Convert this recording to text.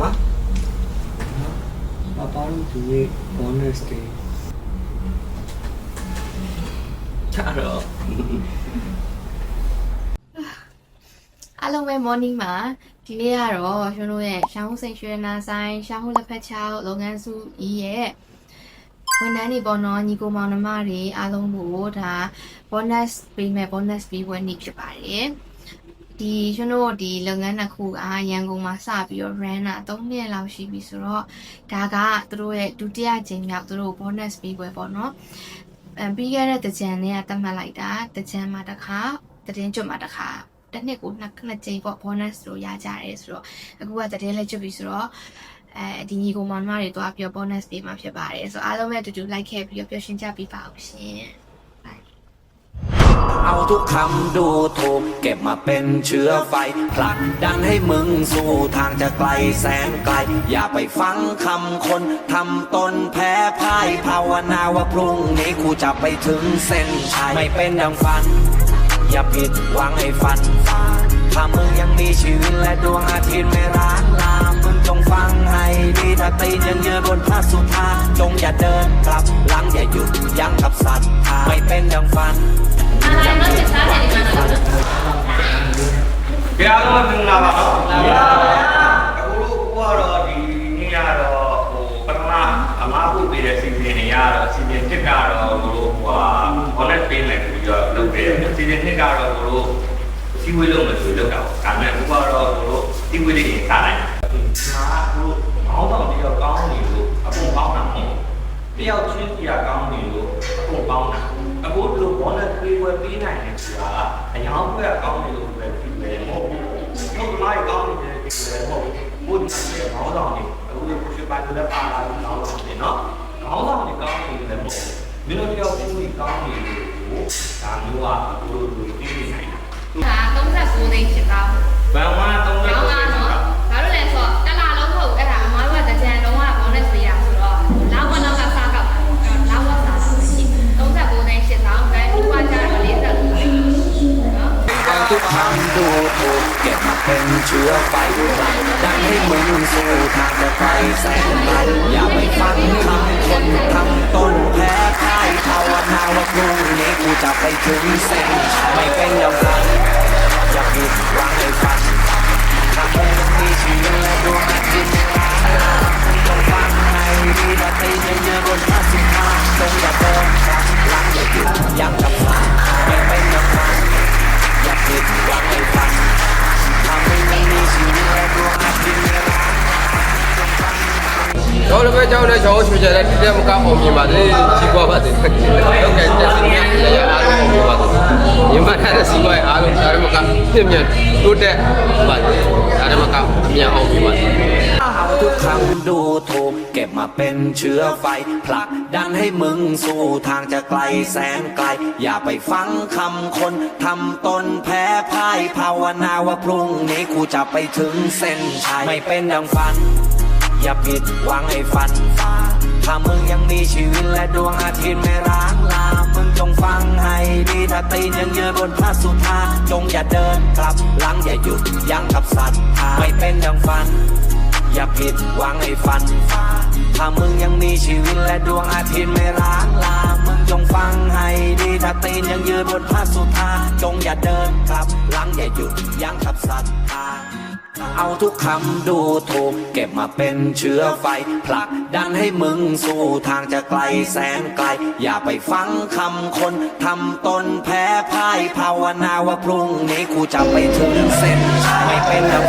နော်ဘာပါလို့ဒီနေ့ bonus day ချတော့အားလုံးပဲ morning မှာဒီနေ့ကတော့ကျွန်တော်ရဲ့ရှောင်းစိန်ရွှေနာဆိုင်ရှောင်းလက်ဖက်ချောက်လုပ်ငန်းစုကြီးရဲ့ဝန်ထမ်းတွေပေါ့နော်ညီကိုမောင်နှမတွေအားလုံးကိုဒါ bonus ပေးမယ် bonus ပေးပွဲနေ့ဖြစ်ပါတယ်ဒီကျွန်တော်ဒီလုပ်ငန်းတစ်ခုကရန်ကုန်မှာစပြီးတော့ run တာ3နှစ်လောက်ရှိပြီဆိုတော့ဒါကသူတို့ရဲ့ဒုတိယကြိမ်မြောက်သူတို့ bonus ပေးပွဲပေါ့နော်ပြီးခဲ့တဲ့တကြံနဲ့တတ်မှတ်လိုက်တာတကြံမှာတစ်ခါတည်င်းကျွတ်မှာတစ်ခါတစ်နှစ်ကိုနှစ်ကြိမ်ပေါ့ bonus လို့ရကြတယ်ဆိုတော့အခုကတည်င်းလက်ကျွတ်ပြီဆိုတော့ဒီညီကိုမောင်နှမတွေတော့ပြော bonus ပေးမှာဖြစ်ပါတယ်ဆိုတော့အားလုံးပဲအတူတူ like ခဲ့ပြီးတော့ပျော်ရွှင်ကြပြီးပါအောင်ရှင်เอาทุกคำดูถูกเก็บมาเป็นเชื้อไฟผลักดันให้มึงสู่ทางจะไกลแสนไกลอย่าไปฟังคำคนทำตนแพ้พ่ายภาวนาว่าพรุ่งนี้กูจะไปถึงเส้นชัยไม่เป็นดังฝันอย่าผิดหวังให้ฝันถ้ามึงยังมีชีวิตและดวงอาทิตย์ไม่ร้างลามึงจงฟังให้ดีถ้าตีนยังยืนบนพระสุธาจงอย่าเดินกลับหลังอย่าหยุดยั้งกับศรัทธาไม่เป็นดังฝันဘယ်လိုမင်္ဂလာပါတော့အခုကတော့ဒီနေ့ကတော့ပထမအမားဖို့ပေးတဲ့စီစဉ်နေရတော့စီစဉ်တစ်ကတော့တို့bonus ပေးမယ်ပြီးတော့လုပ်တယ်စီစဉ်တစ်ကတော့တို့စီဝေးလုံးလို့ဆိုလုပ်တာပေါ့ဒါပေမဲ့အခုကတော့တို့စီဝေးလေးစားလိုက်မားတို့ဘောင်းတော်တယောက်ကောင်းနေလို့အကုန်ကောင်းတာမဟုတ်တယောက်ချင်းတယောက်ကောင်းနေလို့အကုန်ကောင်းတာအခုတို့ bonus ပေးဝယ်ပေးနိုင်တယ်ဆိုတာအယောင်ပွဲကောင်းနေလို့ပဲဖြစ်တယ်မဟုတ်ဘူးဟုတ်လိုက်ကောင်းနေတယ်ဖြစ်တယ်မဟုတ်ဘူးဘုရားရဲ့ဘောင်းတော်နေအခုကိုရှိပါလို့ပါလာလို့ကောင်းတော်နေနော်ကောင်းတော်နေကောင်းနေတယ်မဟုတ်ဘူးမင်းတို့တယောက်ချင်းကြီးကောင်းနေလို့ဒါမျိုးကတို့သိနေနိုင်တာ39သိန်းဖြစ်တာဘယ်မှာ39သိန်းဖြစ်တာဘာလို့လဲဆိုတော့တလားလုံးမဟုတ်အဲ့ဒါအမားတို့ကတကြံလုံးဝ bonus ပေးတာဆိုတော့လောက်ကတော့ကစားကောက်လောက်ဝစားရှိ39သိန်းဖြစ်တာဒါပေမဲ့သူကကြတော့40သိန်းနော်เอาทุกคำดูถูกเก็บมาเป็นเชื้อไฟดันให้มึงสู่ทางจะไกลแสนไกลอย่าไปฟังคำคนทำต้นแพ้พ่ายภาวนาว่าพรุ่งนี้กูจะไปถึงเส้นชัยไม่เป็นดังฝันอย่าผิดหวังให้ฝันถ้ามึงยังมีชีวิตและดวงอาทิตย์มึงต้องฟังให้ดีถ้าตีนยังยืนบนพระสุธาจงอย่าเดินกลับหลังอย่าหยุดยั้งกับฝันไม่เป็นดังฝันอย่าผิดหวังให้ฝันถ้ามึงยังมีชีวิตและดวงอาทิตย์ไม่ร้างကျောင်းတစ်ပတ်ကျောင်းနဲ့ကျောင်းချွေချတဲ့တိတက်မကအောင်မြင်ပါစေကြီးပွားပါစေဟုတ်ကဲ့တက်စီမြတ်ရအားလုံးအောင်မြင်ပါစေညီမထားတဲ့စီပွားအားလုံးဒါရမကပြည့်မြတ်တိုးတက်ပါစေဒါရမကအမြတ်အောင်မြင်ပါစေเอาทุกคำดูถูกเก็บมาเป็นเชื้อไฟผลักดันให้มึงสู่ทางจะไกลแสนไกลอย่าไปฟังคำคนทำตนแพ้พ่ายภาวนาว่าพรุ่งนี้กูจะไปถึงเส้นชัยไม่เป็นดังฝันอย่าผิดหวังให้ฝันถ้ามึงยังมีชีวิตและดวงอาทิตย์ไม่ร้างลามึงจงฟังให้ดีถ้าตีนยังยืนบนพระสุธาจงอย่าเดินกลับหลังอย่าหยุดยั้งกับศรัทธาไม่เป็นดังฝันอย่าผิดหวังให้ฝันถ้ามึงยังมีชีวิตและดวงอาทิตย์ไม่ร้างลามึงจงฟังให้ดีถ้าตีนยังยืนบนพระสุธาจงอย่าเดินกลับหลังอย่าหยุดยั้งกับศรัทธาเอาทุกคำดูถูกเก็บมาเป็นเชื้อไฟผลักดันให้มึงสู่ทางจะไกลแสนไกลอย่าไปฟังคำคนทำตนแพ้พ่ายภาวนาว่าพรุ่งนี้กูจะไปถึงเส้นชัยไม่เป็นดัง